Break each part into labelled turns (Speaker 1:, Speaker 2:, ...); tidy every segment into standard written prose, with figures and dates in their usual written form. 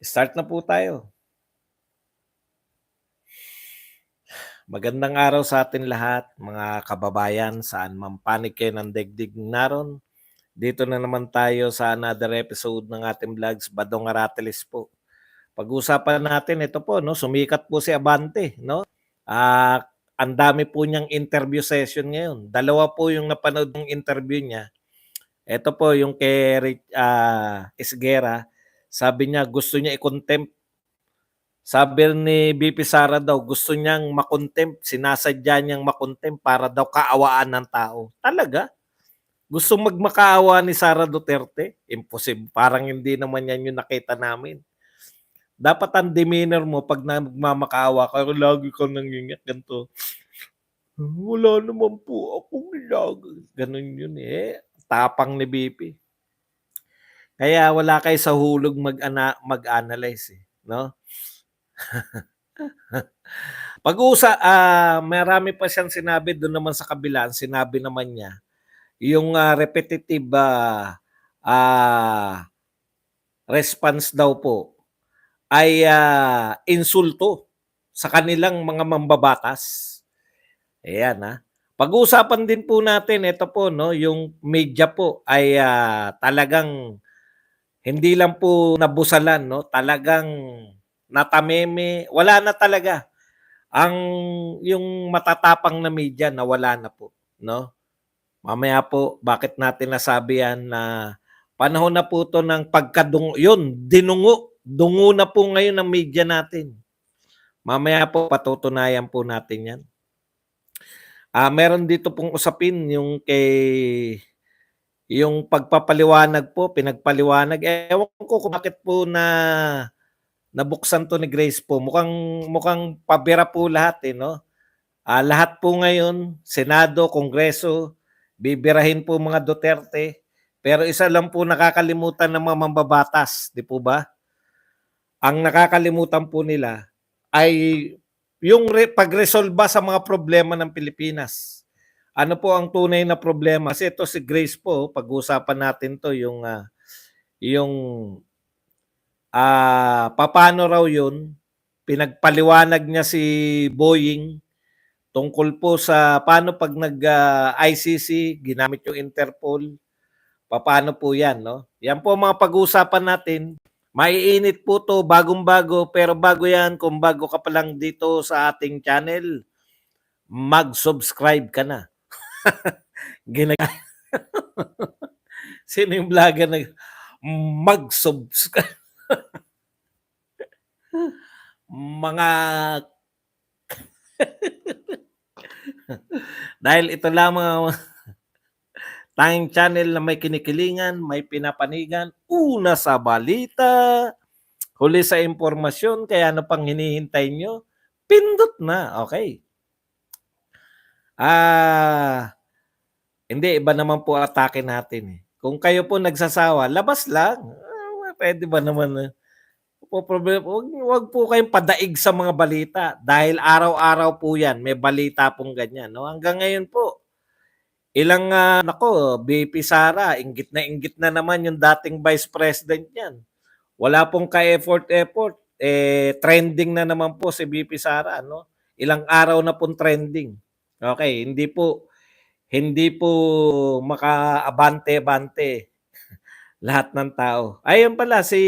Speaker 1: Start na po tayo. Magandang araw sa atin lahat, mga kababayan, saan man panig kayo ng daigdig naron. Dito na naman tayo sa another episode ng ating vlogs, Badong Aratelis po. Pag-usapan natin ito po, no, sumikat po si Abante, no? Ah, ang dami po niyang interview session ngayon. Dalawa po yung napanood ng interview niya. Ito po yung kay Esguera. Sabi niya gusto niya i-contempt. Sabi ni BP Sara daw gusto niyang makontempt, sinasadya niyang makontempt para daw kaawaan ng tao. Talaga? Gusto magmakaawa ni Sara Duterte? Imposible. Parang hindi naman yan yung nakita namin. Dapat ang demeanor mo pag nagmamakaawa ka, lagi ka nangingat ganito. Wala naman po akong ginagawa. Ganun yun eh. Tapang ni BP. Kaya wala kayo sa hulog mag-analyze eh, no? Marami pa siyang sinabi doon naman sa kabila, sinabi naman niya, yung repetitive response daw po ay insulto sa kanilang mga mambabatas. Ayan ha. Pag-uusapan din po natin, ito po, no, yung media po ay talagang hindi lang po nabusalan, no, talagang natameme, wala na talaga. Ang yung matatapang na media nawala na po, no? Mamaya po bakit natin nasabi yan na panahon na po to ng dungo na po ngayon ng media natin. Mamaya po patutunayan po natin yan. Meron dito pong usapin yung pagpapaliwanag po, pinagpaliwanag. Ewan ko kung bakit po nabuksan to ni Grace po. Mukhang pabira po lahat eh, no? Lahat po ngayon, Senado, Kongreso, bibirahin po mga Duterte. Pero isa lang po nakakalimutan ng mga mambabatas, di po ba? Ang nakakalimutan po nila ay yung pagresolba sa mga problema ng Pilipinas. Ano po ang tunay na problema? Kasi ito si Grace po, pag-uusapan natin to yung paano raw yun, pinagpaliwanag niya si Boying tungkol po sa paano pag nag-ICC, ginamit yung Interpol, paano po yan, no? Yan po mga pag-uusapan natin. Maiinit po to, bagong-bago, pero bago yan, kung bago ka pa lang dito sa ating channel, mag-subscribe ka na. Sino yung vlogger na mag-subscribe? Mga dahil ito lamang tanging channel na may kinikilingan, may pinapanigan, una sa balita, huli sa impormasyon, kaya ano pang hinihintay nyo? Pindot na, okay. Hindi, iba naman po atake natin eh. Kung kayo po nagsasawa, labas lang. Pwede ba naman? Huwag po kayong padaig sa mga balita dahil araw-araw po yan, may balita pong ganyan. No? Hanggang ngayon po, ilang, BP Sara, inggit na naman yung dating Vice President niyan. Wala pong ka-effort. Trending na naman po si BP Sara. No? Ilang araw na pong trending. Okay, hindi po makaabante-bante lahat ng tao. Ayun pala, si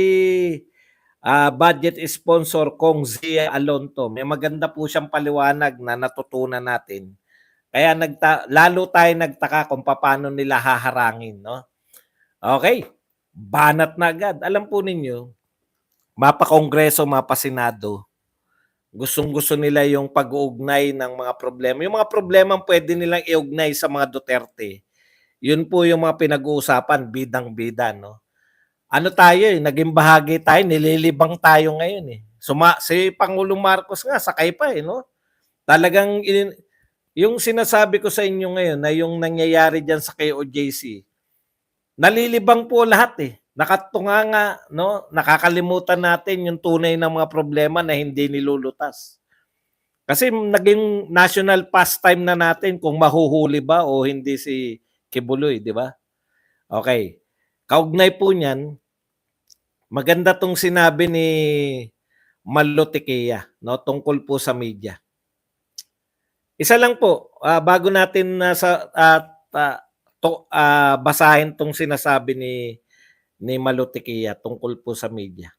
Speaker 1: budget sponsor Kong Zia Alonto. May maganda po siyang paliwanag na natutunan natin. Kaya lalo tayo nagtaka kung paano nila haharangin, no? Okay, banat na agad. Alam po ninyo, mapa-Kongreso, mapa-Senado, gustong-gusto nila yung pag-uugnay ng mga problema. Yung mga problema pwede nilang iugnay sa mga Duterte. Yun po yung mga pinag-uusapan, bidang-bida, no? Ano tayo eh, naging bahagi tayo, nililibang tayo ngayon eh. Si Pangulong Marcos nga, sakay pa eh, no? Talagang yung sinasabi ko sa inyo ngayon na yung nangyayari dyan sa KOJC, nalilibang po lahat eh. Nakatunganga, no? Nakakalimutan natin yung tunay ng mga problema na hindi nilulutas. Kasi naging national pastime na natin kung mahuhuli ba o hindi si Kibuloy, di ba? Okay. Kaugnay po niyan, maganda 'tong sinabi ni Malutikia, 'no, tungkol po sa media. Isa lang po, bago natin basahin 'tong sinasabi ni Malutikia tungkol po sa media.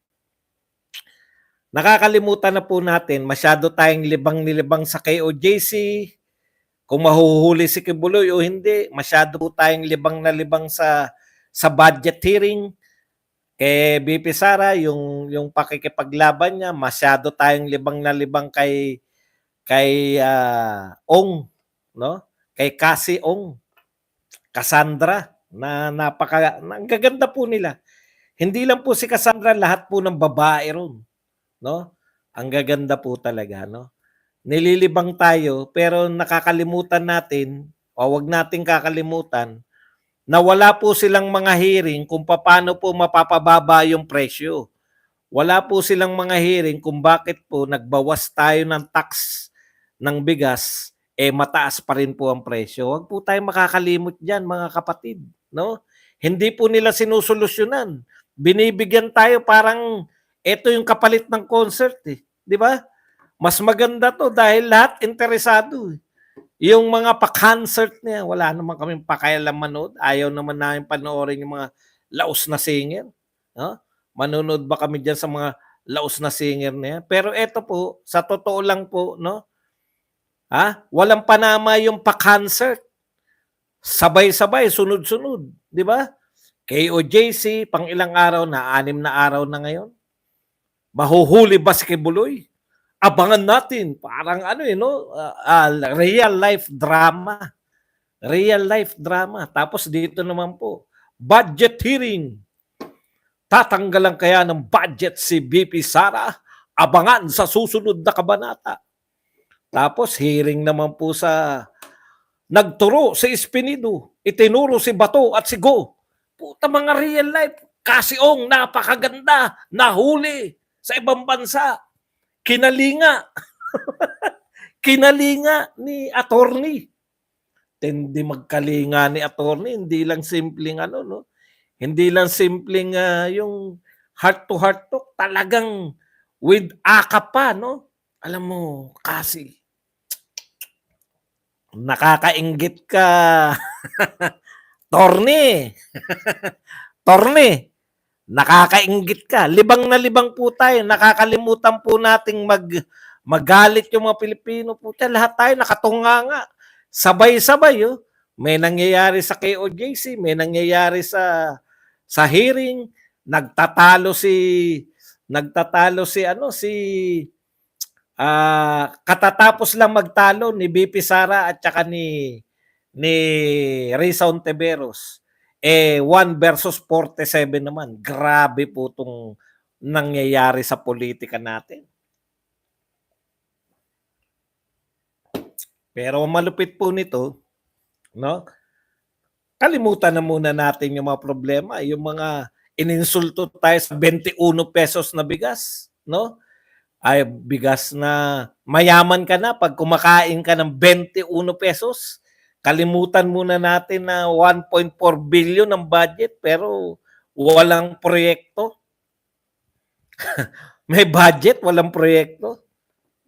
Speaker 1: Nakakalimutan na po natin, masyado tayong libang-nilibang sa KOJC, kung mahuhuli si Kibuloy o hindi, masyado po tayong libang na libang sa budget hearing. Kay BP Sara, yung pakikipaglaban niya, masyado tayong libang na libang kay Ong, no? Kay Cassie Ong, Cassandra, na ang gaganda po nila. Hindi lang po si Cassandra, lahat po ng babae ron, no? Ang gaganda po talaga, no? Nililibang tayo pero nakakalimutan natin, o wag nating kakalimutan, na wala po silang mga hearing kung paano po mapapababa yung presyo. Wala po silang mga hearing kung bakit po nagbawas tayo ng tax ng bigas, mataas pa rin po ang presyo. Huwag po tayong makakalimot dyan, mga kapatid, no? Hindi po nila sinusolusyonan. Binibigyan tayo parang ito yung kapalit ng concert, di ba? Mas maganda to dahil lahat interesado. Yung mga pa-concert niya, wala naman kaming pakialam manood. Ayaw naman namin panoorin yung mga laos na singer. No? Manonood ba kami dyan sa mga laos na singer niya? Pero eto po, sa totoo lang po, no? Walang panama yung pa-concert. Sabay-sabay, sunod-sunod. Di ba? KOJC, pang ilang araw na, 6 na araw na ngayon. Mahuhuli ba si Kibuloy? Abangan natin. Parang real life drama. Real life drama. Tapos dito naman po, budget hearing. Tatanggalan kaya ng budget si BP Sara? Abangan sa susunod na kabanata. Tapos hearing naman po sa nagturo si Espinido, itinuro si Bato at si Go. Puta, mga real life. Cassie Ong, napakaganda. Nahuli sa ibang bansa. Kinalinga. Kinalinga ni attorney. Hindi magkalinga ni attorney, hindi lang simpleng no? Hindi lang simpleng yung heart to heart talk, talagang with akap pa, no? Alam mo, kasi nakakainggit ka. Torne. Torne. Nakakainggit ka. Libang na libang po tayo. Nakakalimutan po nating magalit yung mga Pilipino po. Lahat tayo nakatunga nga. Sabay-sabay. May nangyayari sa KOJC, may nangyayari sa hearing, nagtatalo katatapos lang magtalo ni BP Sara at saka ni Risa Ontiveros. 1 versus 47 naman. Grabe po itong nangyayari sa politika natin. Pero malupit po nito, no? Kalimutan na muna natin yung mga problema, yung mga ininsulto tayo sa 21 pesos na bigas, no? Ay bigas na mayaman ka na pag kumakain ka ng 21 pesos. Kalimutan muna natin na 1.4 billion ang budget pero walang proyekto. May budget, walang proyekto.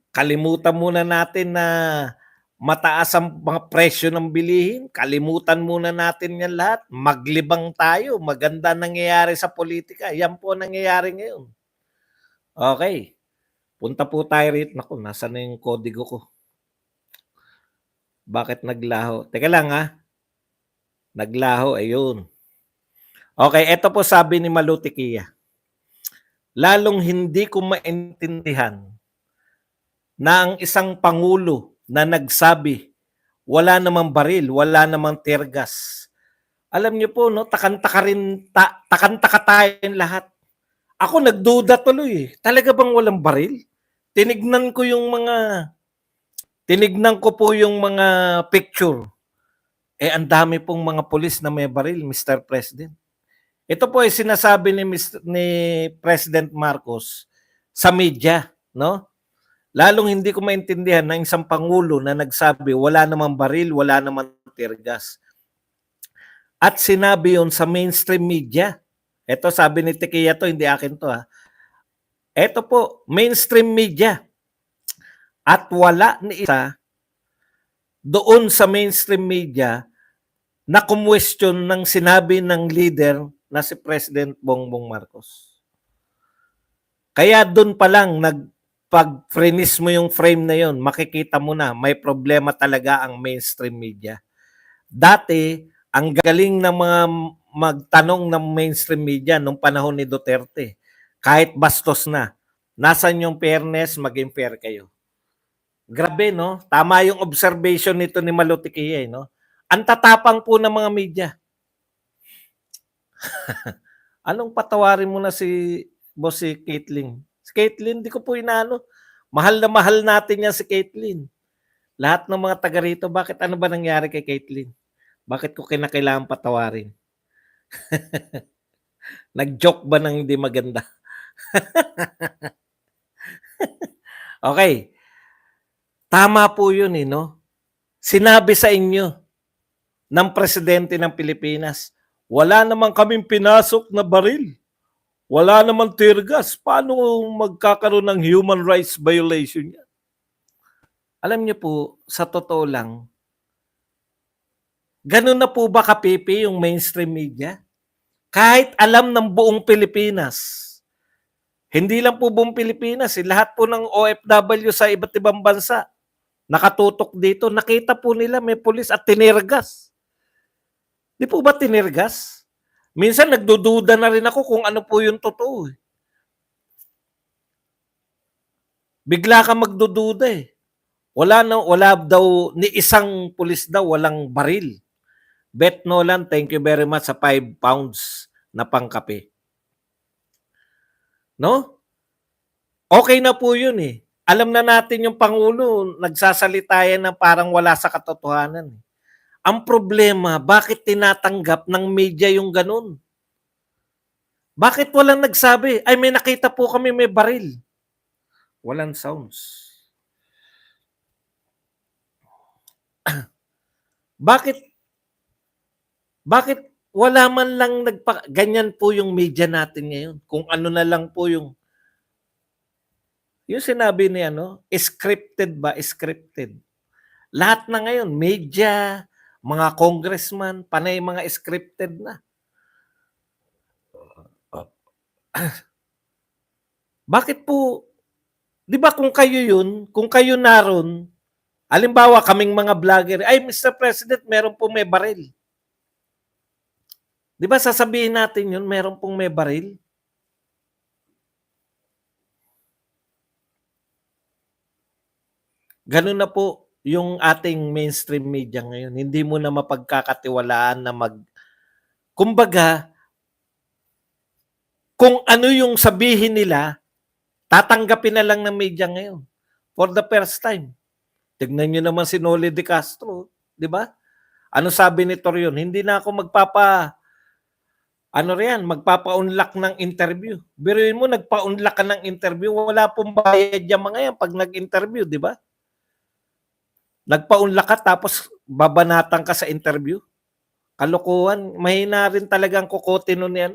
Speaker 1: Kalimutan muna natin na mataas ang mga presyo ng bilihin. Kalimutan muna natin yan lahat. Maglibang tayo. Maganda nangyayari sa politika. Yan po nangyayari ngayon. Okay. Punta po tayo rito. Naku, nasa na yung kodigo ko? Bakit naglaho? Teka lang Naglaho, ayun. Okay, ito po sabi ni Malutikia. Lalong hindi ko maintindihan na ang isang pangulo na nagsabi, wala namang baril, wala namang tear gas. Alam niyo po, no, takantaka tayong lahat. Ako nagduda tuloy. Talaga bang walang baril? Tinignan ko po yung mga picture. Ang dami pong mga pulis na may baril, Mr. President. Ito po ay sinasabi ni President Marcos sa media, no? Lalong hindi ko maintindihan na isang pangulo na nagsabi wala namang baril, wala namang tear gas. At sinabi yon sa mainstream media. Ito sabi ni Tequia 'to, hindi akin 'to, ha. Ito po, mainstream media at wala ni isa doon sa mainstream media na kumwestiyon ng sinabi ng leader na si President Bongbong Marcos. Kaya doon pa lang pag freeze mo yung frame na yon, makikita mo na may problema talaga ang mainstream media. Dati, ang galing ng mga magtanong ng mainstream media nung panahon ni Duterte. Kahit bastos na. Nasaan yung fairness, maging fair kayo. Grabe, no? Tama yung observation nito ni Malutikia, no? Ang tatapang po ng mga media. Anong patawarin mo na si boss si Caitlyn? Si Caitlyn, di ko po inaano. Mahal na mahal natin yan si Caitlyn. Lahat ng mga taga rito, bakit ano ba nangyari kay Caitlyn? Bakit ko kinakailangan patawarin? Nag-joke ba ng hindi maganda? Okay. Tama po yun, no? Sinabi sa inyo ng presidente ng Pilipinas, wala naman kaming pinasok na baril. Wala naman tear gas. Paano magkakaroon ng human rights violation yan? Alam niyo po, sa totoo lang, ganun na po ba kapipi yung mainstream media? Kahit alam ng buong Pilipinas, hindi lang po buong Pilipinas, lahat po ng OFW sa iba't ibang bansa, nakatutok dito, nakita po nila may pulis at tinirgas. Di po ba tinirgas? Minsan nagdududa na rin ako kung ano po yung totoo. Bigla ka magdududa eh. Wala daw, ni isang pulis daw, walang baril. Beth Nolan, thank you very much sa 5 pounds na pangkape. No? Okay na po yun eh. Alam na natin yung Pangulo, nagsasalita yan na parang wala sa katotohanan. Ang problema, bakit tinatanggap ng media yung ganun? Bakit walang nagsabi? Ay, may nakita po kami may baril. Walang sounds. Bakit wala man lang ganyan po yung media natin ngayon? Kung ano na lang po yung sinabi ni scripted ba? Scripted. Lahat na ngayon, media, mga congressman, panay mga scripted na. Bakit po, di ba kung kayo naroon, halimbawa kaming mga vlogger, ay Mr. President, meron pong may baril. Di ba sasabihin natin yun, meron pong may baril? Ganun na po yung ating mainstream media ngayon. Hindi mo na mapagkakatiwalaan na kumbaga, kung ano yung sabihin nila, tatanggapin na lang ng media ngayon. For the first time. Tignan nyo naman si Noli de Castro, di ba? Ano sabi ni Torion? Hindi na ako magpapa-unlock ng interview. Biruin mo, nagpa-unlock ka ng interview, wala pong bayad yung mga yan pag nag-interview, di ba? Nagpa-unlock ka tapos babanatan ka sa interview. Kalokohan, mahina rin talagang kukotin nun yan.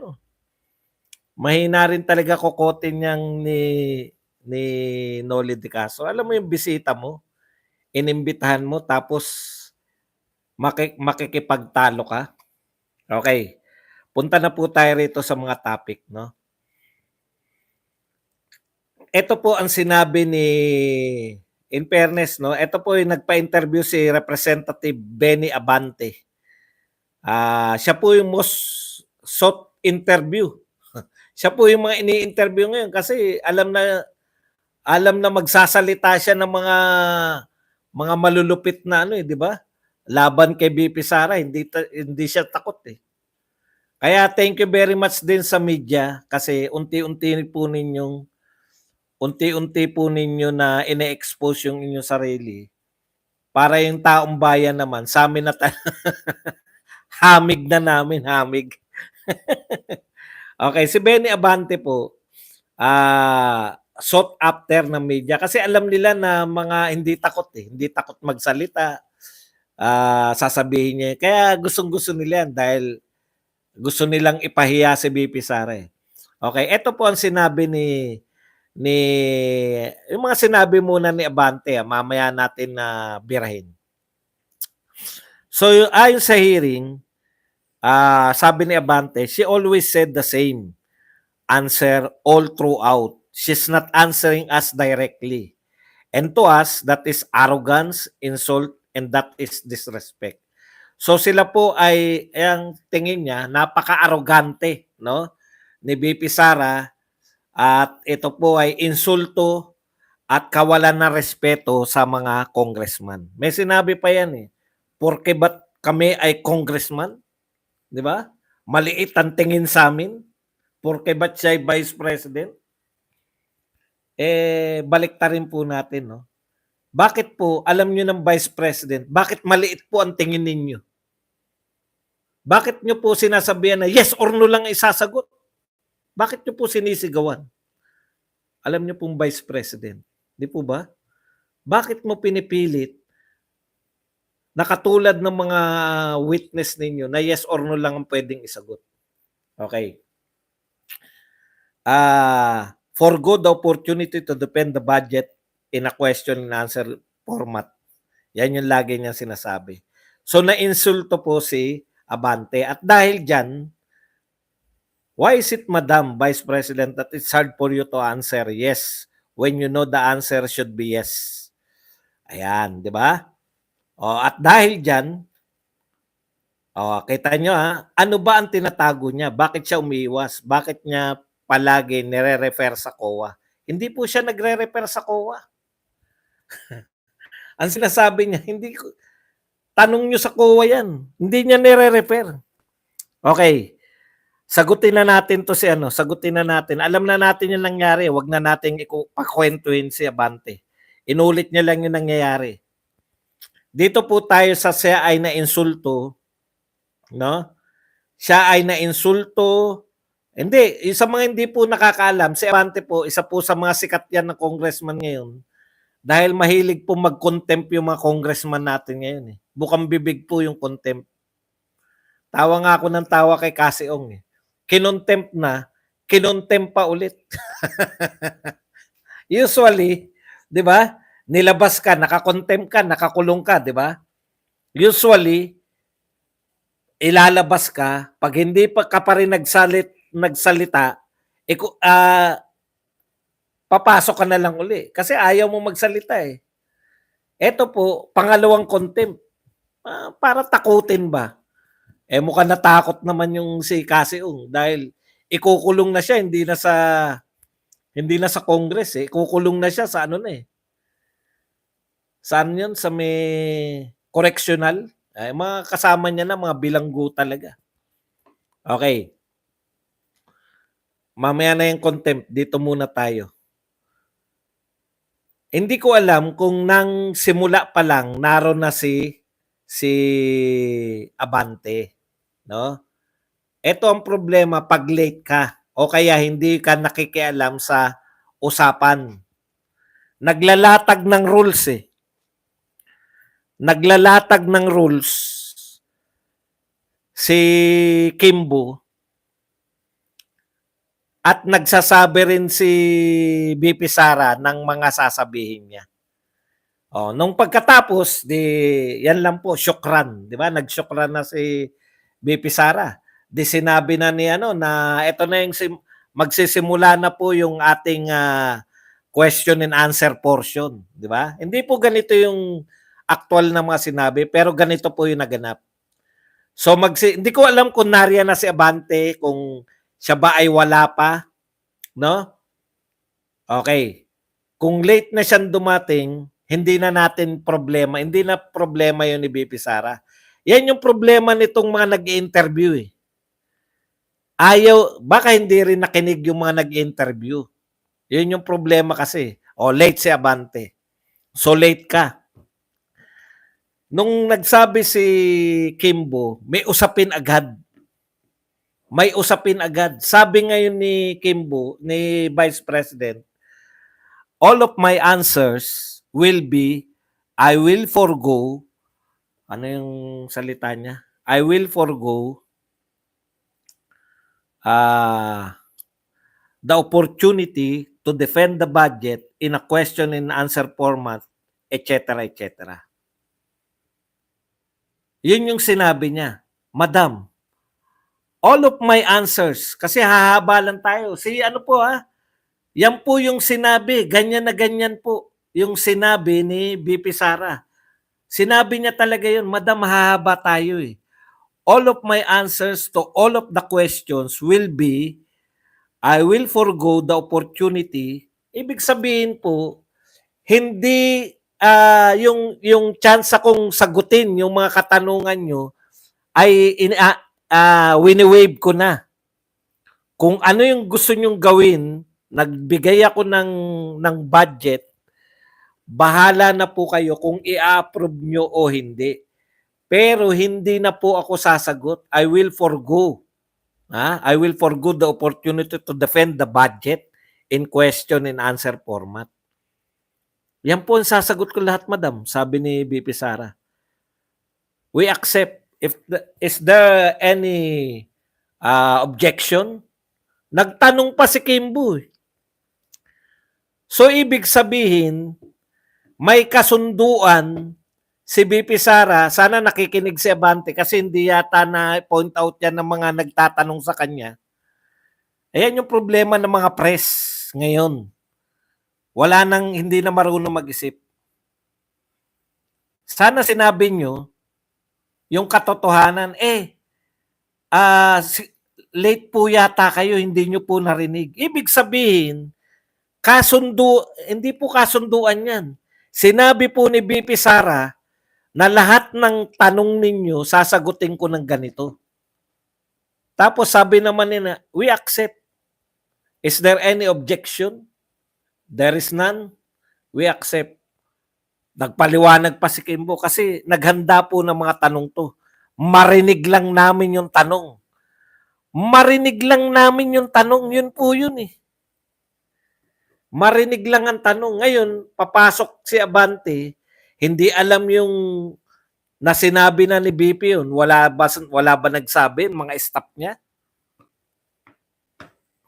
Speaker 1: Mahina rin talaga kukotin niyang ni Noli de Castro. Alam mo yung bisita mo, inimbitahan mo tapos makikipagtalo ka. Okay. Punta na po tayo rito sa mga topic, no? Ito po ang sinabi ni, in fairness, no? Ito po yung nagpa-interview si Representative Benny Abante. Siya po yung most sought interview. Siya po yung mga ini-interview ngayon kasi alam na magsasalita siya ng mga malulupit na di ba? Laban kay BP Sara, hindi siya takot eh. Kaya thank you very much din sa media kasi unti-unti po ninyo na ine-expose yung inyong sarili para yung taong bayan naman sa amin na hamig na namin, hamig. Okay, si Benny Abante po, sought after ng media kasi alam nila na mga hindi takot magsalita, sasabihin niya. Kaya gustong-gusto nila yan dahil Gusto nilang ipahiya si VP Sara, eh. Okay, eto po ang sinabi ni yung mga sinabi muna ni Abante, mamaya natin na birahin. So, ayon sa hearing, sabi ni Abante, she always said the same answer all throughout. She's not answering us directly. And to us, that is arrogance, insult, and that is disrespect. So sila po ay, ang tingin niya, napaka-arrogante, no? Ni VP Sara, at ito po ay insulto at kawalan ng respeto sa mga congressman. May sinabi pa yan eh, porke ba't kami ay congressman? Di ba? Maliit ang tingin sa amin, porke ba't siya ay vice president? Baliktarin po natin, no? Bakit po, alam nyo ng vice president, bakit maliit po ang tingin ninyo? Bakit nyo po sinasabihan na yes or no lang isasagot? Bakit nyo po sinisigawan? Alam nyo pong vice president, di po ba? Bakit mo pinipilit na katulad ng mga witness ninyo na yes or no lang ang pwedeng isagot? Okay. Forgo the opportunity to defend the budget in a question and answer format. Yan yung lagi niyang sinasabi. So, na-insulto po si Abante. At dahil dyan, why is it, Madam Vice President, that it's hard for you to answer yes when you know the answer should be yes? Ayan, di ba? O, at dahil dyan, kita nyo ano ba ang tinatago niya? Bakit siya umiiwas? Bakit niya palagi nire-refer sa COA? Hindi po siya nagre-refer sa COA. Ang sinasabi niya, hindi ko, tanong nyo sa COA yan. Hindi niya nire-refer. Okay. Sagutin na natin to sagutin na natin. Alam na natin yung nangyari. Huwag na natin ipakwentuhin si Abante. Inulit niya lang yung nangyayari. Dito po tayo sa siya ay na-insulto. No? Siya ay na-insulto. Hindi. Sa mga hindi po nakakaalam, si Abante po, isa po sa mga sikat yan na congressman ngayon. Dahil mahilig po mag-contempt yung mga congressman natin ngayon. Bukang bibig po yung contempt. Tawa nga ako ng tawa kay Kasiong. Kinontempt na, kinontempt pa ulit. Usually, di ba? Nilabas ka, nakakontempt ka, nakakulong ka, di ba? Usually, ilalabas ka, pag hindi pa ka pa rin nagsalita, papasok ka na lang uli. Kasi ayaw mo magsalita eh. Ito po, pangalawang contempt. Para takutin ba? Mukhang natakot naman yung si Kasiong dahil ikukulong na siya, hindi na sa Congress eh. Ikukulong na siya sa ano na eh. Saan yun? Sa may correctional. Mga kasama niya na, mga bilanggo talaga. Okay. Mamaya na yung contempt. Dito muna tayo. Hindi ko alam kung nang simula pa lang naroon na si Abante, no? Ito ang problema pag late ka o kaya hindi ka nakikialam sa usapan. Naglalatag ng rules eh. Naglalatag ng rules si Kimbo at nagsasabi rin si BP Sara ng mga sasabihin niya. Nung pagkatapos, yan lang po, syukran. Di ba? Nagsyukran na si BP Sara. Sinabi na ni na ito na yung magsisimula na po yung ating question and answer portion. Di ba? Hindi po ganito yung actual na mga sinabi, pero ganito po yung naganap. So, hindi ko alam kung nariyan na si Abante, kung siya ba ay wala pa, no? Okay. Kung late na siyang dumating, hindi na natin problema. Hindi na problema yun ni BP Sara. Yan yung problema nitong mga nag-i-interview eh. Baka hindi rin nakinig yung mga nag-i-interview. Yun yung problema kasi. Late si Abante. So late ka. Nung nagsabi si Kimbo, may usapin agad. May usapin agad. Sabi ngayon ni Kimbo, ni Vice President, all of my answers will be, I will forgo, ano yung salita niya? I will forgo uh, the opportunity to defend the budget in a question and answer format, etc., etc. Yun yung sinabi niya. Madam, all of my answers, kasi hahaba lang tayo. Si ano po yan po yung sinabi, ganyan na ganyan po yung sinabi ni BP Sara. Sinabi niya talaga yun, Madam, hahaba tayo eh. All of my answers to all of the questions will be, I will forgo the opportunity. Ibig sabihin po, hindi yung chance akong sagutin yung mga katanungan nyo ay wini-wave ko na. Kung ano yung gusto nyong gawin, nagbigay ako ng budget, bahala na po kayo kung i-approve nyo o hindi. Pero hindi na po ako sasagot. I will forgo. I will forgo the opportunity to defend the budget in question and answer format. Yan po ang sasagot ko lahat, Madam, sabi ni BP Sara. We accept. Is there any objection? Nagtanong pa si Kimbo. So, ibig sabihin, may kasunduan si BP Sara. Sana nakikinig si Abante kasi hindi yata na point out yan ng mga nagtatanong sa kanya. Ayan yung problema ng mga press ngayon. Wala nang, hindi na marunong mag-isip. Sana sinabi nyo yung katotohanan, late po yata kayo, hindi nyo po narinig. Ibig sabihin, hindi po kasunduan yan. Sinabi po ni BP Sara na lahat ng tanong ninyo, sasagutin ko ng ganito. Tapos sabi naman nila, we accept. Is there any objection? There is none. We accept. Nagpaliwanag pa si Kimbo kasi naghanda po ng mga tanong to. Marinig lang namin yung tanong. Marinig lang namin yung tanong. Yun po yun eh. Marinig lang ang tanong. Ngayon, papasok si Abante, hindi alam yung na sinabi na ni BP yun. Wala ba nagsabi, mga staff niya?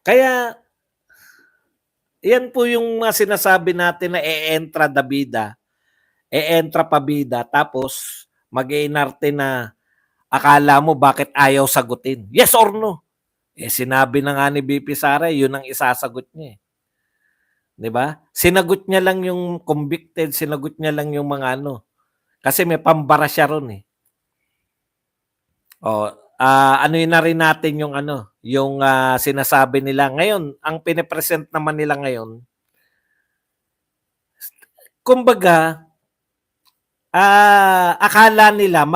Speaker 1: Kaya, yan po yung sinasabi natin na e-entra da bida. E-entra pa bida. Tapos, mag-iinarte na akala mo bakit ayaw sagutin. Yes or no? Sinabi na nga ni BP Sara, yun ang isasagot niya. Diba? Sinagot niya lang yung convicted, sinagot niya lang yung mga ano. Kasi may pambara siya ron eh. Ano yun na rin natin yung ano, yung sinasabi nila. Ngayon, ang pinipresent naman nila ngayon, kumbaga, akala nila,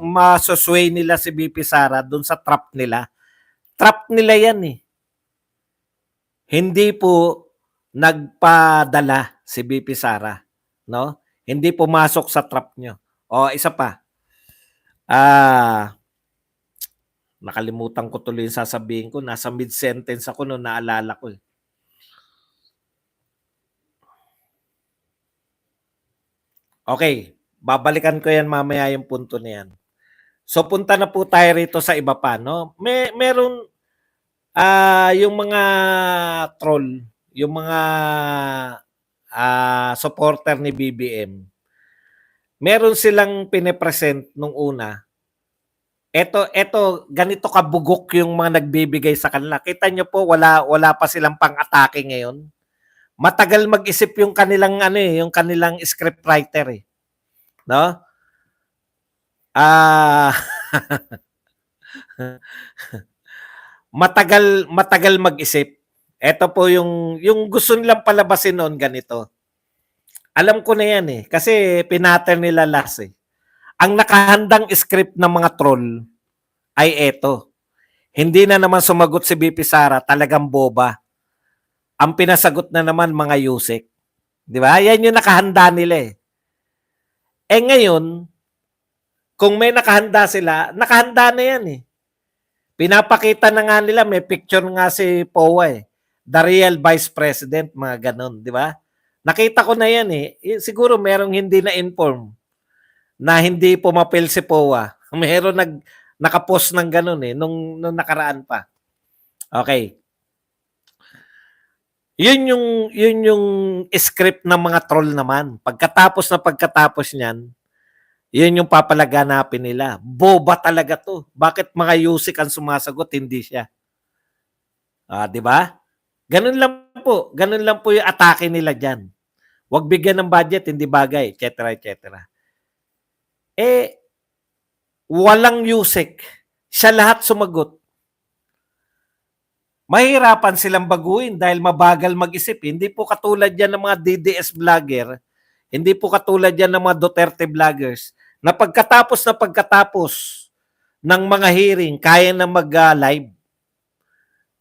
Speaker 1: masusway nila si BP Sara dun sa trap nila. Trap nila yan eh. Hindi po nagpadala si BP Sara, no? Hindi pumasok sa trap nyo. Isa pa. Nakalimutan ko tuloy yung sasabihin ko. Nasa mid-sentence ako noon, naalala ko. Okay, babalikan ko yan mamaya yung punto na yan. So punta na po tayo rito sa iba pa, no? Meron yung mga troll, yung mga supporter ni BBM, meron silang pinipresent nung una. Eto, ganito kabugok yung mga nagbibigay sa kanila. Kita nyo po, wala pa silang pang-atake ngayon. Matagal mag-isip yung kanilang yung kanilang scriptwriter eh. No? matagal mag-isip. Ito po yung gusto nilang palabasin noon ganito. Alam ko na yan eh. Kasi pinattern nila last eh. Ang nakahandang script ng mga troll ay eto. Hindi na naman sumagot si BP Sara, talagang boba. Ang pinasagot na naman mga Yusek. Di ba? Yan yung nakahanda nila eh. Ngayon, kung may nakahanda sila, nakahanda na yan eh. Pinapakita na nga nila, may picture nga si POA eh. The real Vice President, mga ganon, di ba? Nakita ko na yan eh. Siguro merong hindi na-inform na hindi pumapil si POA. Meron nakapost ng ganon eh, nung nakaraan pa. Okay. Yun yung script ng mga troll naman. Pagkatapos niyan, yun yung papalaganapin nila. Boba talaga to. Bakit mga Yusik ang sumasagot, hindi siya? Ah, 'di ba? Ganun lang po. Ganun lang po yung atake nila diyan. Huwag bigyan ng budget, hindi bagay, etc. etc. Eh, walang Yusik. Siya lahat sumagot. Mahirapan silang baguhin dahil mabagal mag-isip. Hindi po katulad yan ng mga DDS vlogger. Hindi po katulad yan ng mga Duterte vloggers na pagkatapos ng mga hearing, kaya na mag-live.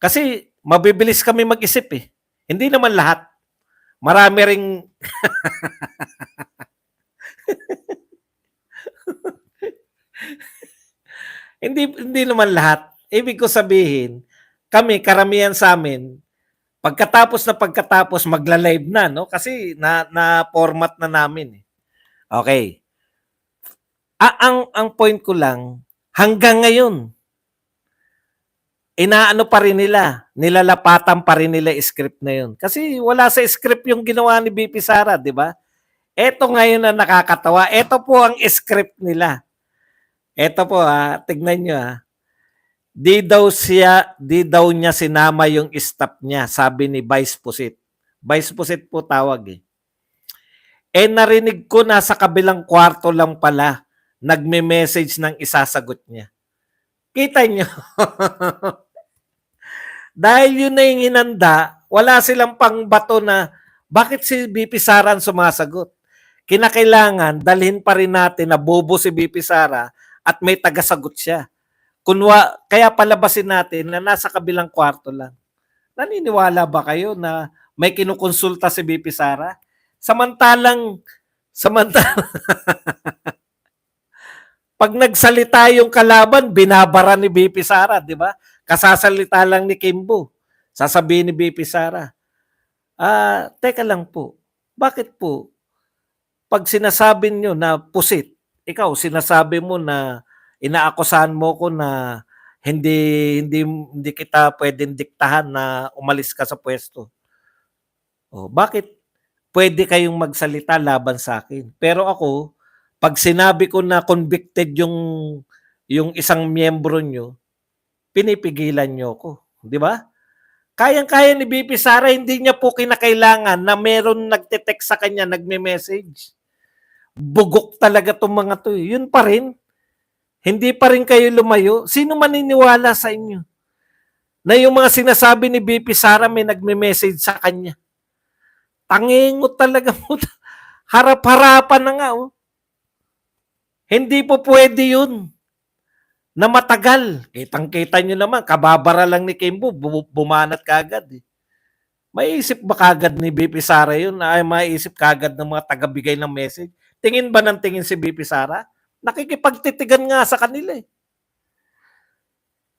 Speaker 1: Kasi mabibilis kami mag-isip eh. Hindi naman lahat. Marami ring hindi naman lahat. Ibig ko sabihin, kami karamihan sa amin pagkatapos magla-live na, no? Kasi na format na namin eh. Okay. Ang point ko lang, hanggang ngayon inaano pa rin nila, nilalapatan pa rin nila script na yun. Kasi wala sa script yung ginawa ni BP Sara, di ba? Ito ngayon na nakakatawa. Ito po ang script nila. Ito po tignan nyo Di daw niya sinama yung staff niya, sabi ni Vice Pusit. Vice Pusit po tawag eh. Narinig ko na sa kabilang kwarto lang pala nagme-message ng isasagot niya. Kita nyo? Dahil yun na yung inanda, wala silang pangbato na bakit si BP Sara ang sumasagot. Kinakailangan dalhin pa rin natin na bobo si BP Sara at may tagasagot siya. Kaya palabasin natin na nasa kabilang kwarto lang. Naniniwala ba kayo na may kinukonsulta si BP Sara? Samantalang pag nagsalita yung kalaban, binabara ni BP Sara, di ba? Kasasalita lang ni Kimbo. Sasabihin ni BP Sara, teka lang po. Bakit po? Pag sinasabi nyo na pusit, ikaw sinasabi mo na inaakusahan mo ko na hindi kita pwedeng diktahan na umalis ka sa pwesto. Bakit pwede kayong magsalita laban sa akin? Pero ako, pag sinabi ko na convicted yung isang miyembro nyo, pinipigilan nyo ko. Di ba? Kayang-kaya ni BP Sara, hindi niya po kinakailangan na meron nagte-text sa kanya, nagme-message. Bugok talaga itong mga to. Yun pa rin. Hindi pa rin kayo lumayo. Sino maniniwala sa inyo? Na yung mga sinasabi ni BP Sara may nagme-message sa kanya. Tangingot talaga mo. Harap-harapan na nga. Hindi po pwede yun na matagal. Kitang-kita nyo naman, kababara lang ni Kimbo, bumanat kagad. Maiisip ba kagad ni BP Sara yun? Maiisip kagad ng mga tagabigay ng message? Tingin ba ng tingin si BP Sara? Nakikipagtitigan nga sa kanila eh.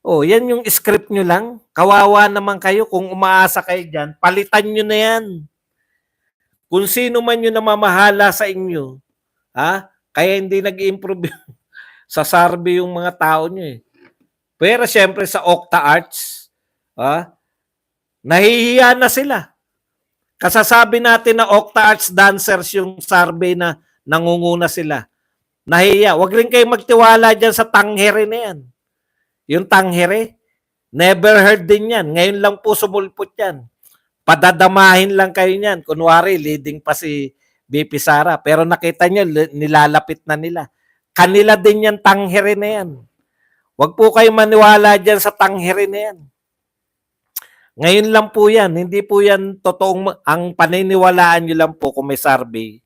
Speaker 1: Yan yung script nyo lang. Kawawa naman kayo kung umaasa kayo dyan. Palitan nyo na yan. Kung sino man yung namamahala sa inyo, kaya hindi nag-improve sa survey yung mga tao nyo eh. Pero syempre sa Octa Arts, nahihiya na sila. Kasasabi natin na Octa Arts dancers yung survey na nangunguna sila. Nahihiya. Huwag rin kayo magtiwala dyan sa tanghere na yan. Yung tanghere, never heard din yan. Ngayon lang po sumulpot yan. Padadamahin lang kayo niyan. Kunwari, leading pa si BP Sara. Pero nakita niyo, nilalapit na nila. Kanila din yan, tanghere na yan. Huwag po kayo maniwala dyan sa tanghere na yan. Ngayon lang po yan. Hindi po yan totoong, ang paniniwalaan nyo lang po kung may survey.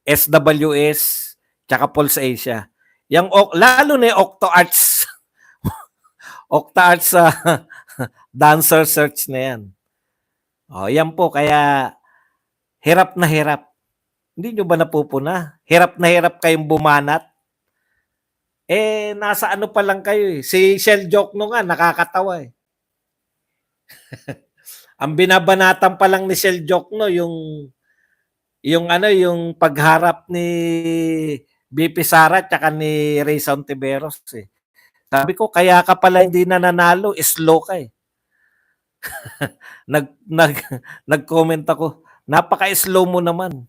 Speaker 1: SWS, tsaka Pulse Asia. Lalo na yung Octo Arts. Octa Arts dancer search na yan. Yan po, kaya hirap na hirap. Hindi nyo ba napupuna? Hirap na hirap kayong bumanat. Nasa ano pa lang kayo eh. Si Shell Jokno nga, nakakatawa eh. Ang binabanatan pa lang ni Shell Jokno, yung pagharap ni BP Sara at ni Ray Santiveros eh. Sabi ko, kaya ka pala hindi nananalo, slow ka eh. nag nag nag-comment ako, "Napaka-slow mo naman."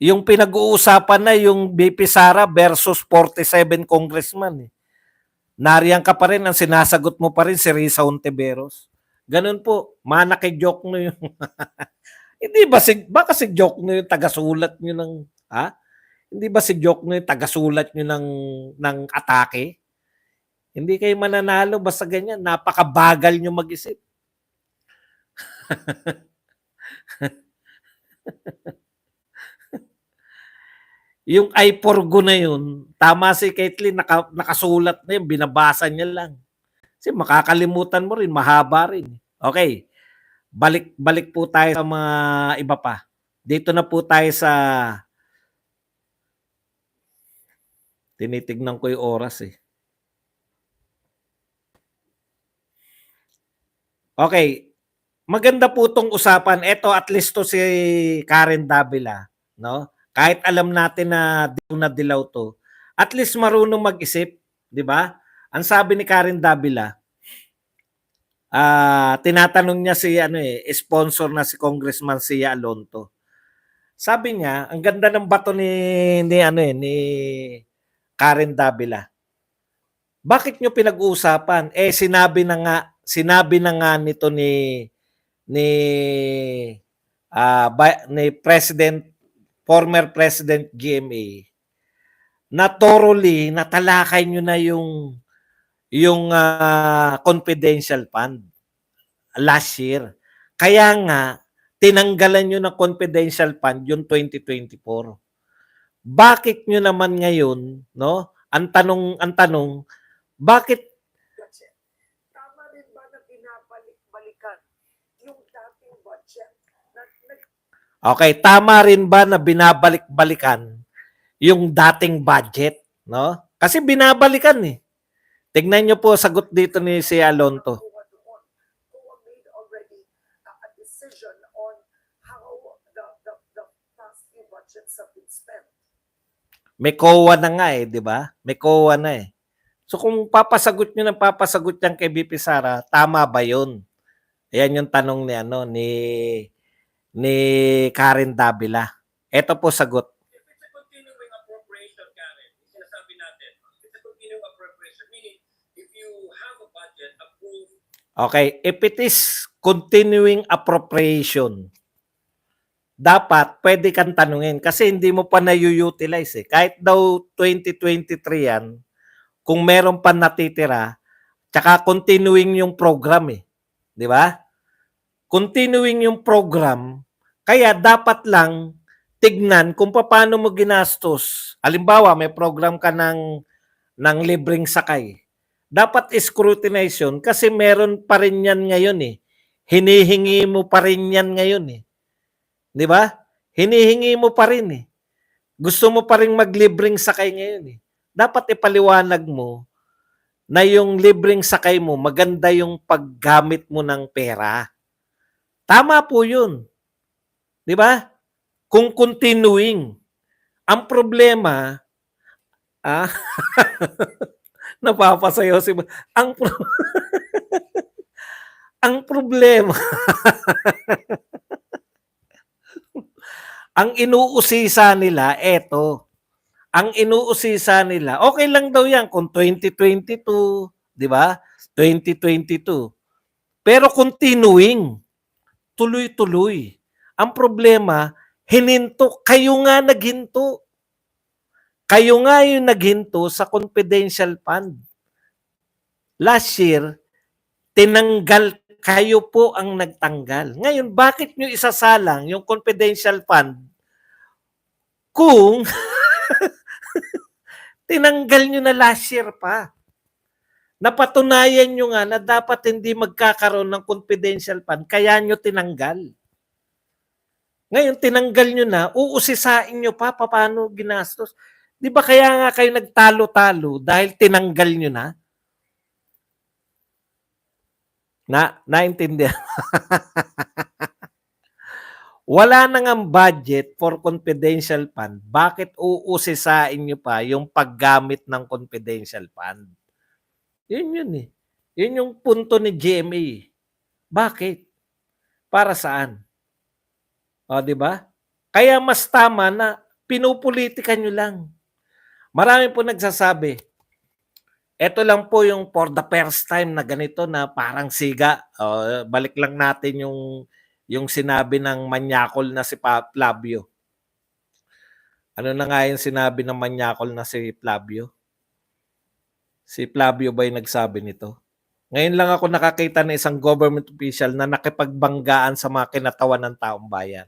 Speaker 1: Yung pinag-uusapan na yung VP Sara versus 47 congressman, eh. Nariyan ka pa rin, ang sinasagot mo pa rin si Risa Hontiveros. Gano'n po, manaki-joke no yung hindi ba baka si Jokno yung taga-sulat niyo ng Hindi ba si Jokno yung taga-sulat niyo ng atake? Hindi kayo mananalo basta ganyan, napakabagal niyo mag-isip. Yung I for Go na yun, tama si Caitlyn, nakasulat na yun, binabasa niya lang. Kasi makakalimutan mo rin, mahaba rin. Okay, balik po tayo sa mga iba pa. Dito na po tayo sa tinitignan ko yung oras eh. Okay, maganda po tong usapan. Ito at least to si Karen Davila, no? Kahit alam natin na dilaw na dilaw to, at least marunong mag-isip, 'di ba? Ang sabi ni Karen Davila, tinatanong niya si sponsor na si Congressman Sia Alonto. Sabi niya, ang ganda ng bato ni Karen Davila. Bakit niyo pinag-uusapan? Sinabi na nga nito ni former President GMA na thoroughly natalakay niyo na yung confidential fund last year. Kaya nga tinanggalan niyo ng confidential fund yung 2024. Bakit niyo naman ngayon, no? Ang tanong, bakit
Speaker 2: tama rin ba na binabalik-balikan yung dating budget?
Speaker 1: Okay, tama rin ba na binabalik-balikan yung dating budget, no? Kasi binabalikan eh. Tignan niyo po sagot dito ni si Alonto.
Speaker 2: Already a decision on how the past few budgets have been spent.
Speaker 1: May COA na nga eh, di ba? May COA na eh. So kung papasagot niyo ng papasagot yan kay BP Sara, tama ba yun? Ayan yung tanong ni Karen Davila. Ito po sagot.
Speaker 2: If it's a continuing appropriation, Karen, sinasabi natin, it's a continuing appropriation, meaning if you have a budget approved.
Speaker 1: Okay, if it is continuing appropriation, dapat pwede kang tanungin kasi hindi mo pa na-utilize eh. Kahit daw 2023 yan, kung meron pa natitira, tsaka continuing yung program eh. Di ba? Continuing yung program, kaya dapat lang tignan kung paano mo ginastos. Halimbawa, may program ka ng libreng sakay. Dapat scrutinize yun kasi meron pa rin yan ngayon eh. Hinihingi mo pa rin yan ngayon eh. Di ba? Hinihingi mo pa rin eh. Gusto mo pa rin maglibreng sakay ngayon eh. Dapat ipaliwanag mo na yung libreng sakay mo, maganda yung paggamit mo ng pera. Tama po yun. Di ba? Kung continuing. Ang problema, napapasayaw si ang problema ang inuusisa nila eto. Ang inuusisa nila, okay lang daw yan kung 2022, di ba? 2022. Pero continuing, tuloy-tuloy. Ang problema, hininto, kayo nga naghinto. Kayo nga yung naghinto sa confidential fund. Last year, tinanggal, kayo po ang nagtanggal. Ngayon, bakit nyo isasalang yung confidential fund kung tinanggal nyo na last year pa? Napatunayan nyo nga na dapat hindi magkakaroon ng confidential fund, kaya nyo tinanggal. Ngayon, tinanggal nyo na, uusisain nyo pa paano ginastos. Di ba kaya nga kayo nagtalo-talo dahil tinanggal nyo na? Naintindihan? Wala na nga budget for confidential fund. Bakit uusisain nyo pa yung paggamit ng confidential fund? Yun eh. Yun yung punto ni GMA. Bakit? Para saan? O, di ba? Kaya mas tama na pinupolitika nyo lang. Marami po nagsasabi, eto lang po yung for the first time na ganito na parang siga. O, balik lang natin yung sinabi ng manyakol na si Flavio. Ano na nga yung sinabi ng manyakol na si Flavio? Si Flavio ba yung nagsabi nito? Ngayon lang ako nakakita ng isang government official na nakipagbanggaan sa mga kinatawan ng taong bayan.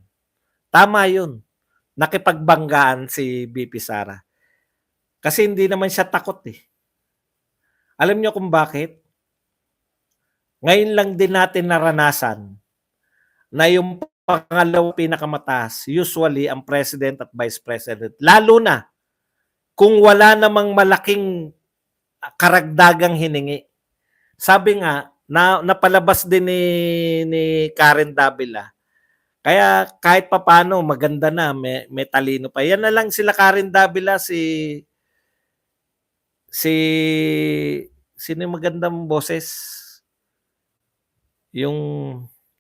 Speaker 1: Tama yun. Nakipagbanggaan si BP Sara. Kasi hindi naman siya takot eh. Alam niyo kung bakit? Ngayon lang din natin naranasan na yung pangalawang pinakamataas, usually ang president at vice president, lalo na kung wala namang malaking karagdagang hiningi. Sabi nga, napalabas din ni Karen Davila. Kaya kahit papano maganda na, may talino pa. Yan na lang sila Karen Davila, si sino yung magandang boses? Yung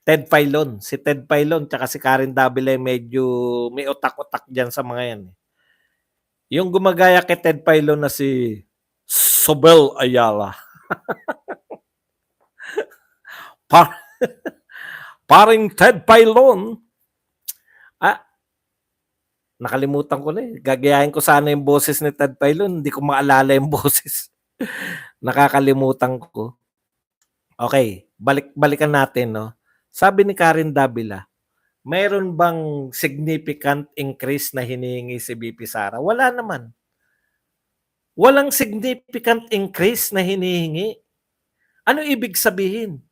Speaker 1: Ted Filon. Si Ted Filon tsaka si Karen Davila medyo may utak-utak dyan sa mga yan. Yung gumagaya kay Ted Filon na si Sobel Ayala. Paring Ted Filon. Nakalimutan ko na eh. Gagayahin ko sana yung boses ni Ted Filon. Hindi ko maalala yung boses. Nakakalimutan ko. Okay, balikan natin, no. Sabi ni Karen Davila, mayroon bang significant increase na hinihingi si BP Sara? Wala naman. Walang significant increase na hinihingi. Ano ibig sabihin?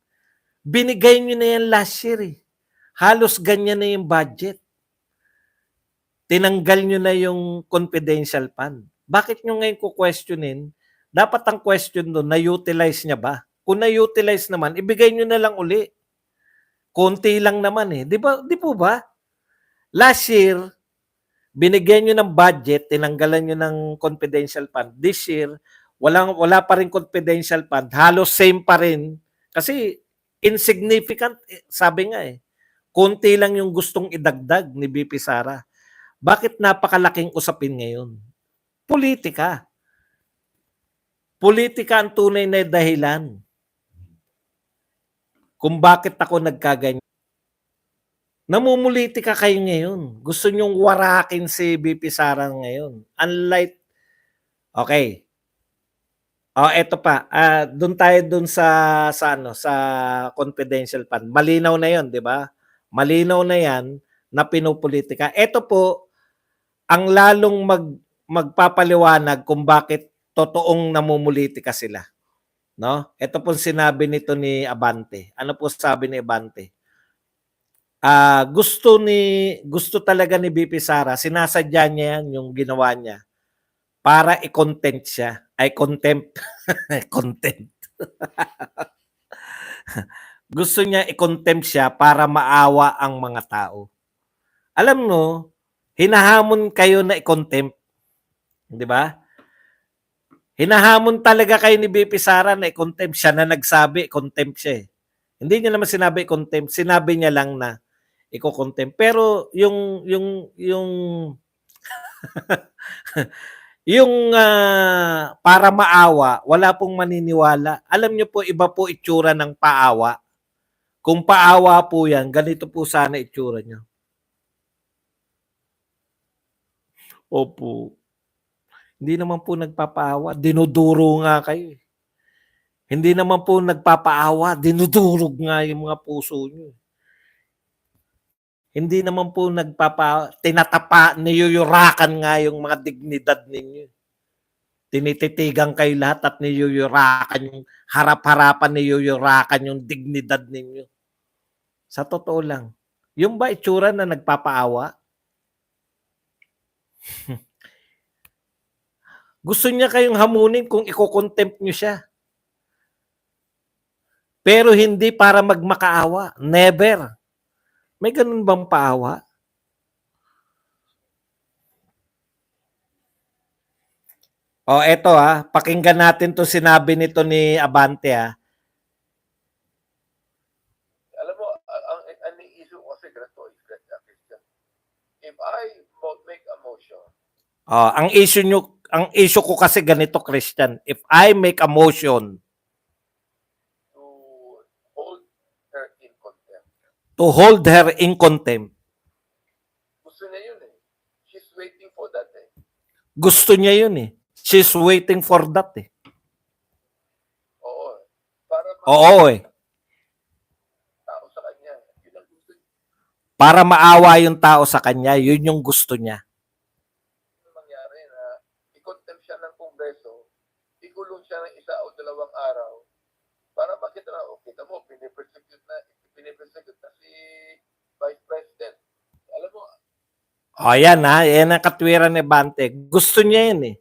Speaker 1: Binigay nyo na yan last year eh. Halos ganyan na yung budget. Tinanggal nyo na yung confidential fund. Bakit nyo ngayon questionin? Dapat ang question doon, na-utilize niya ba? Kung na-utilize naman, ibigay nyo na lang uli. Konti lang naman eh. Di po ba? Last year, binigyan nyo ng budget, tinanggalan nyo ng confidential fund. This year, wala pa rin confidential fund. Halos same pa rin. Kasi insignificant, sabi nga eh. Konti lang yung gustong idagdag ni BP Sara. Bakit napakalaking usapin ngayon? Politika. Politika ang tunay na dahilan kung bakit ako nagkaganyan. Namumulitika kayo ngayon. Gusto nyong warakin si BP Sara ngayon. Unlike, okay. Eto pa. Doon tayo doon sa confidential fund. Malinaw na 'yon, 'di ba? Malinaw na 'yan na pinupolitika. Ito po ang lalong magpapaliwanag kung bakit totoong namumulitika sila. No? Ito po sinabi nito ni Abante. Ano po sabi ni Abante? Gusto talaga ni BP Sara, sinasadya niya yan yung ginawa niya para i-content siya. Ay, contempt. Content. Gusto niya i-contempt siya para maawa ang mga tao. Alam mo, hinahamon kayo na i-contempt. Di ba? Hinahamon talaga kayo ni BP Sara na i-contempt. Siya na nagsabi, contempt siya eh. Hindi niya naman sinabi i-contempt. Sinabi niya lang na i-contempt. Pero yung yung para maawa, wala pong maniniwala. Alam niyo po, iba po itsura ng paawa. Kung paawa po yan, ganito po sana itsura niya. Opo. Hindi naman po nagpapaawa. Dinuduro nga kayo. Hindi naman po nagpapaawa. Dinudurog nga yung mga puso niyo. Hindi naman po tinatapa, niyuyurakan nga yung mga dignidad ninyo. Tinititigan kayo lahat at niyuyurakan yung harap-harapan, niyuyurakan yung dignidad ninyo. Sa totoo lang. Yung ba itsura na nagpapaawa? Gusto niya kayong hamunin kung iko-contempt niyo siya. Pero hindi para magmakaawa. Never. May ganun bang paawa? Eto pakinggan natin 'to sinabi nito ni Abante . Ang issue ko kasi ganito, Christian. If I make a motion
Speaker 3: to hold her in contempt.
Speaker 1: to hold her in contempt,
Speaker 3: Gusto niya yun eh. She's waiting for that eh.
Speaker 1: gusto niya yun eh. She's waiting for that eh.
Speaker 3: Oo. Para
Speaker 1: Oo eh.
Speaker 3: tao sa kanya. Yun ang gusto niya
Speaker 1: Para maawa yung tao sa kanya, yun yung gusto niya.
Speaker 3: mangyari na i-contempt siya ng Kongreso, ikulong siya ng 1 o 2 araw para makita na, kita mo, pinipersecute na si Vice President. Alam mo,
Speaker 1: Yan yan ang katwiran ni Bante. Gusto niya yun eh.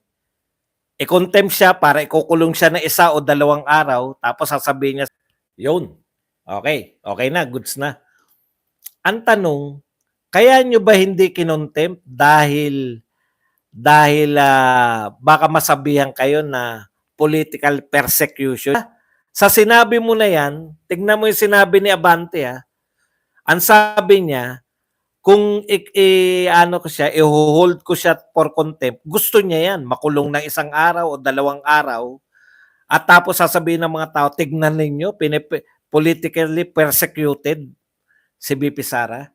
Speaker 1: I-contempt siya para ikukulong siya ng 1 o 2 araw, tapos sasabihin niya, yun, okay na, goods na. Ang tanong, kaya nyo ba hindi kinontempt dahil baka masabihan kayo na political persecution? Sa sinabi mo na yan, tignan mo yung sinabi ni Abante ang sabi niya, kung ano ko siya, i-hold ko siya for contempt, gusto niya yan, makulong ng 1 araw o 2 araw, at tapos sasabihin ng mga tao, tignan ninyo, politically persecuted si BP Sara.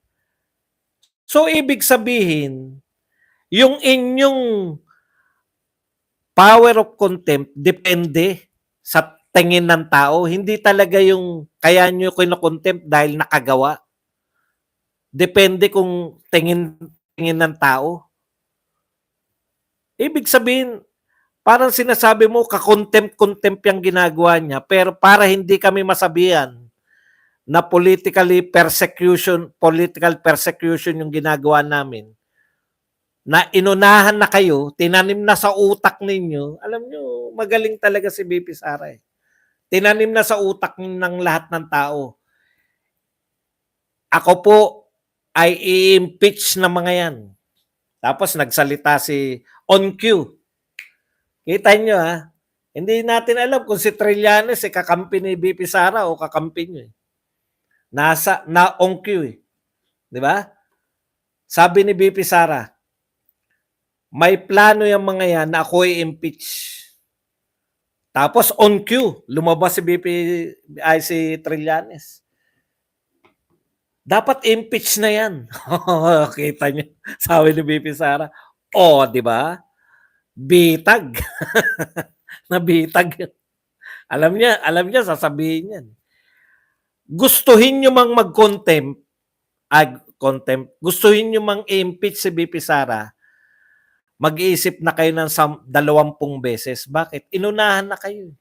Speaker 1: So, ibig sabihin, yung inyong power of contempt depende sa tingin ng tao. Hindi talaga yung kaya nyo kino-contempt dahil nakagawa. Depende kung tingin ng tao. Ibig sabihin, parang sinasabi mo, ka-contempt yung ginagawa niya, pero para hindi kami masabihan na political persecution yung ginagawa namin, na inunahan na kayo, tinanim na sa utak ninyo, alam nyo, magaling talaga si BP Sara eh. Tinanim na sa utak ng lahat ng tao. Ako po ay i-impeach na mga yan. Tapos nagsalita si on cue. Kita nyo hindi natin alam kung si Trillanes kakampi ni BP Sara o kakampi nyo eh. Na on cue eh. Di ba? Sabi ni BP Sara, may plano yung mga yan na ako i-impeach. Tapos on cue, lumabas si Trillanes. Dapat impeach na yan. Kita niyo, sabi ni BP Sara. Di ba? Bitag. Nabitag. Alam niya, sasabihin yan. Gustuhin niyo mang mag-contempt, gustuhin niyo mang impeach si BP Sara, mag-iisip na kayo ng 20 beses. Bakit? Inunahan na kayo.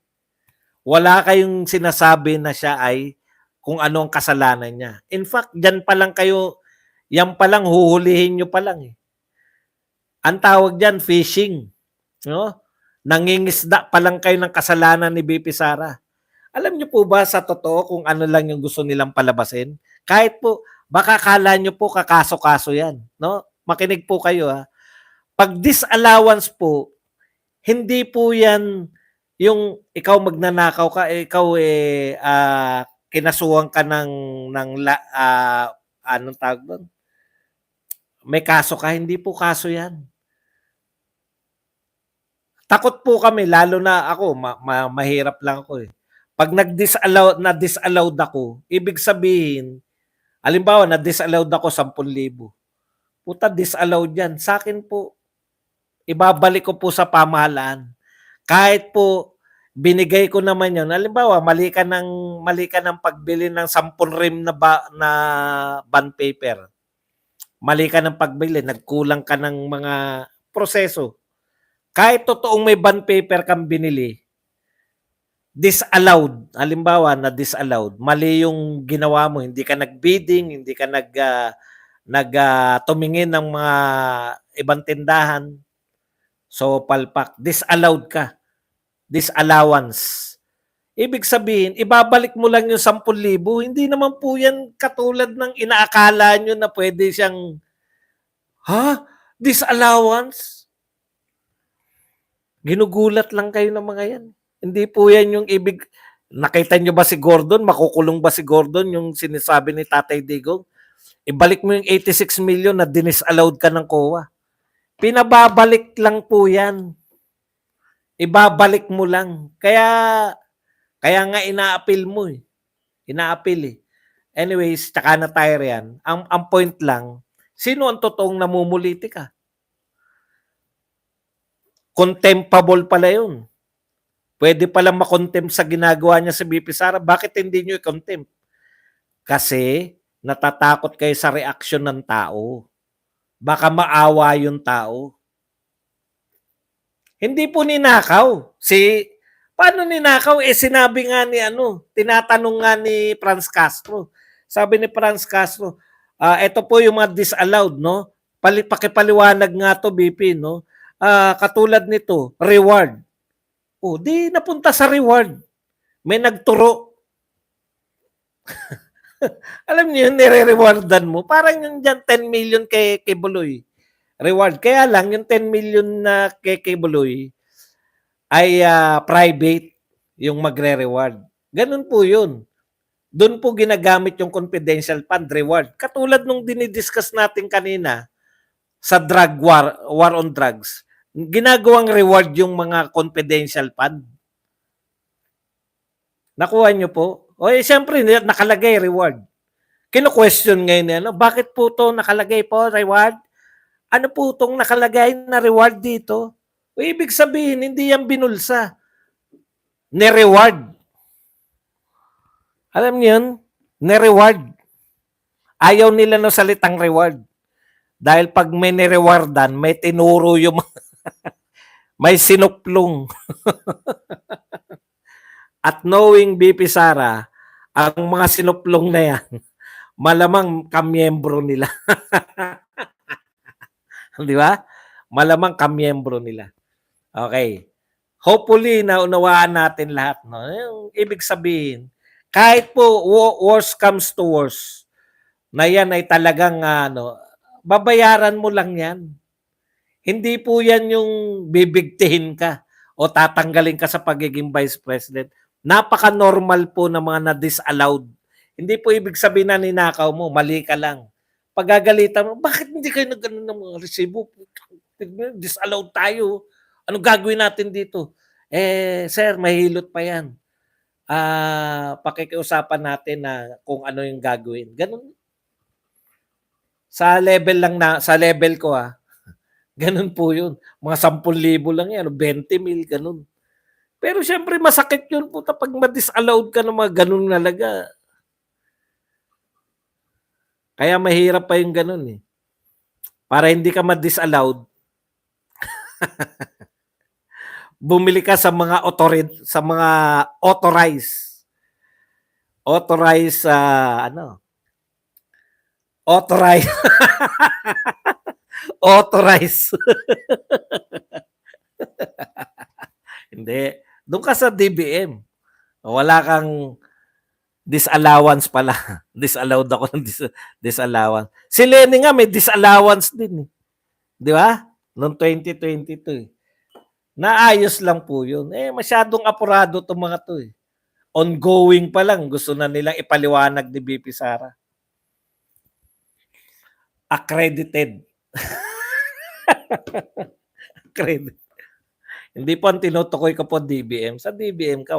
Speaker 1: Wala kayong sinasabi na siya ay kung ano ang kasalanan niya. In fact, yan palang huhulihin nyo palang eh. Ang tawag dyan, fishing. No? Nangingisda palang kayo ng kasalanan ni BP Sara. Alam niyo po ba sa totoo kung ano lang yung gusto nilang palabasin? Kahit po, baka kala niyo po kakaso-kaso yan. No? Makinig po kayo Pag disallowance po, hindi po yan yung ikaw magnanakaw ka, ikaw kinasuhan ka anong tawag doon? May kaso ka, hindi po kaso yan. Takot po kami, lalo na ako, mahirap lang ako eh. Pag na-disallowed ako, ibig sabihin, halimbawa, na-disallowed ako 10,000. Puta, disallowed yan. Sa akin po, ibabalik ko po sa pamahalaan. Kahit po, binigay ko naman yun. Halimbawa, mali ka ng pagbili ng 10 rim na bond paper. Mali ka ng pagbili, nagkulang ka ng mga proseso. Kahit totoong may bond paper kang binili, disallowed. Halimbawa, na disallowed. Mali yung ginawa mo. Hindi ka nag-bidding, hindi ka tumingin ng mga ibang tindahan. So, palpak. Disallowed ka. Disallowance. Ibig sabihin, ibabalik mo lang yung 10,000. Hindi naman po yan katulad ng inaakala nyo na pwede siyang, disallowance? Ginugulat lang kayo ng mga yan. Hindi po yan yung ibig. Nakita nyo ba si Gordon? Makukulong ba si Gordon? Yung sinasabi ni Tatay Digong? Ibalik mo yung 86 million na dinisallowed ka ng COA. Pinababalik lang po yan. Ibabalik mo lang. Kaya nga ina-appeal mo eh. Ina-appeal eh. Anyways, tsaka na tayo riyan. Ang point lang, sino ang totoong namumulitika? Contemptible pala yun. Pwede palang makontempt sa ginagawa niya sa BP Sara. Bakit hindi niyo i-contempt? Kasi natatakot kayo sa reaksyon ng tao. Baka maawa yung tao. Hindi po ninakaw. Paano ninakaw? Sinabi nga ni tinatanong nga ni Franz Castro. Sabi ni Franz Castro, ito po yung mga disallowed, no? Pakipaliwanag nga to, BP, no? Katulad nito, reward. Di napunta sa reward. May nagturo. Alam niyo yun, nire-rewardan mo. Parang yung dyan 10 million kay Buloy. Reward. Kaya lang, yung 10 million na kay Buloy ay private yung magre-reward. Ganun po yun. Doon po ginagamit yung confidential fund reward. Katulad nung dinidiscuss natin kanina sa drug war on drugs. Ginagawang reward yung mga confidential fund. Nakuha nyo po? Siyempre, nakalagay reward. Kino-question ngayon, bakit po to nakalagay po reward? Ano po itong nakalagay na reward dito? Ibig sabihin, hindi yan binulsa. Ni-reward. Alam niyo yun? Ni-reward. Ayaw nila no salitang reward. Dahil pag may ni-rewardan, may tinuro yung may sinuplong. At knowing BP Sara, ang mga sinuplong na yan, malamang kamiyembro nila. Di ba? Malamang kamiyembro nila. Okay. Hopefully, naunawaan natin lahat. No? Yung ibig sabihin, kahit po worst comes to worst, na yan ay talagang babayaran mo lang yan. Hindi po yan yung bibigtihin ka o tatanggalin ka sa pagiging vice president. Napaka-normal po ng mga na-disallowed. Hindi po ibig sabihin na ninakaw mo, mali ka lang. Pagagalitan mo, bakit hindi kayo nag-ano ng mga resibo? Disallowed tayo. Ano gagawin natin dito? Sir, mahilot pa yan. Pakikiusapan natin na kung ano yung gagawin. Ganun. Sa level ko ganun po yun. Mga 10,000 lang yan, 20 mil, ganun. Pero syempre masakit yun po pag ma-disallowed ka ng mga ganun nalaga. Kaya mahirap pa yung ganun eh. Para hindi ka ma-disallowed, bumili ka sa mga authorized authorized hindi, doon ka sa DBM, wala kang disallowance pala. Disallowed ako ng disallowance. Si Lenny nga may disallowance din eh. Di ba? Noong 2022 eh. Naayos lang po yun. Masyadong apurado itong mga to eh. Ongoing pa lang, gusto na nilang ipaliwanag ni BP Sara. Accredited. Accredited. Hindi po ang tinutukoy ko po DBM. Sa DBM ka,